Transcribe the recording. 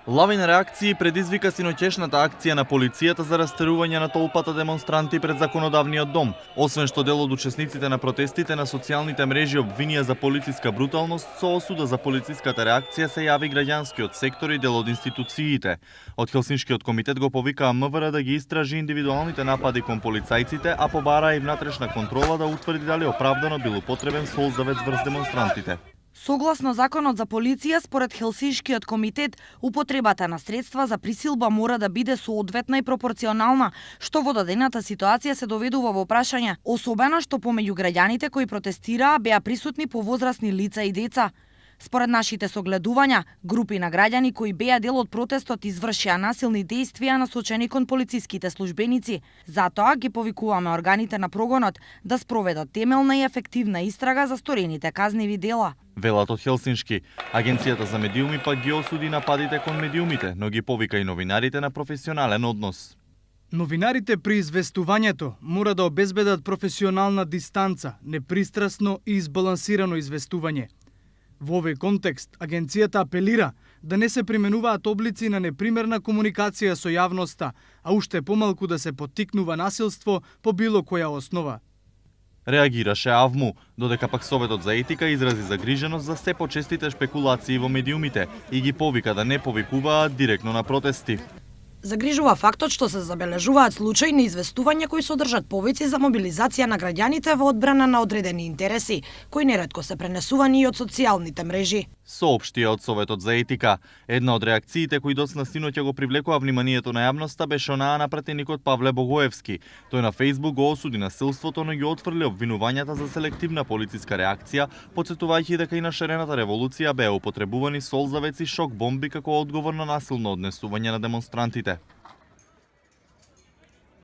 Лавина реакции предизвика синоќешната акција на полицијата за растерување на толпата демонстранти пред законодавниот дом. Освен што дел од учесниците на протестите на социјалните мрежи обвинија за полициска бруталност, со осуда за полициската реакција се јави граѓанскиот сектор и дел од институциите. Од Хелсиншкиот комитет го повикаа МВР да ги истражи индивидуалните напади кон полицајците, а побараа и внатрешна контрола да утврди дали оправдано бил употребен солзавец врз демонстрантите. Согласно законот за полиција, според Хелсиншкиот комитет, употребата на средства за присилба мора да биде соодветна и пропорционална, што во дадената ситуација се доведува во прашање, особено што помеѓу граѓаните кои протестираа беа присутни повозрасни лица и деца. Според нашите согледувања, групи на граѓани кои беа дел од протестот извршија насилни дејствија насочени кон полициските службеници. Затоа ги повикуваме органите на прогонот да спроведат темелна и ефективна истрага за сторените казниви дела. Велат од Хелсиншки. Агенцијата за медиуми пак ги осуди нападите кон медиумите, но ги повика и новинарите на професионален однос. Новинарите при известувањето мора да обезбедат професионална дистанца, непристрасно и избалансирано известување. Во овој контекст, агенцијата апелира да не се применуваат облици на непримерна комуникација со јавноста, а уште помалку да се поттикнува насилство по било која основа. Реагираше АВМУ, додека пак Советот за етика изрази загриженост за се почестите шпекулации во медиумите и ги повика да не повикуваат директно на протести. Загрижува фактот што се забележуваат случаи на известувања кои содржат повици за мобилизација на граѓаните во одбрана на одредени интереси, кои неретко се пренесувани и од социјалните мрежи. Соопштија од Советот за етика. Една од реакциите кои доцна синоќа го привлекоа вниманието на јавноста беше онаа на пратеникот Павле Богоевски. Тој на Фејсбук го осуди насилството, но ги отфрли обвинувањата за селективна полициска реакција, потсетувајќи дека и на шарената револуција беа употребувани солзавеци, шок бомби како одговор на насилно однесување на демонстрантите.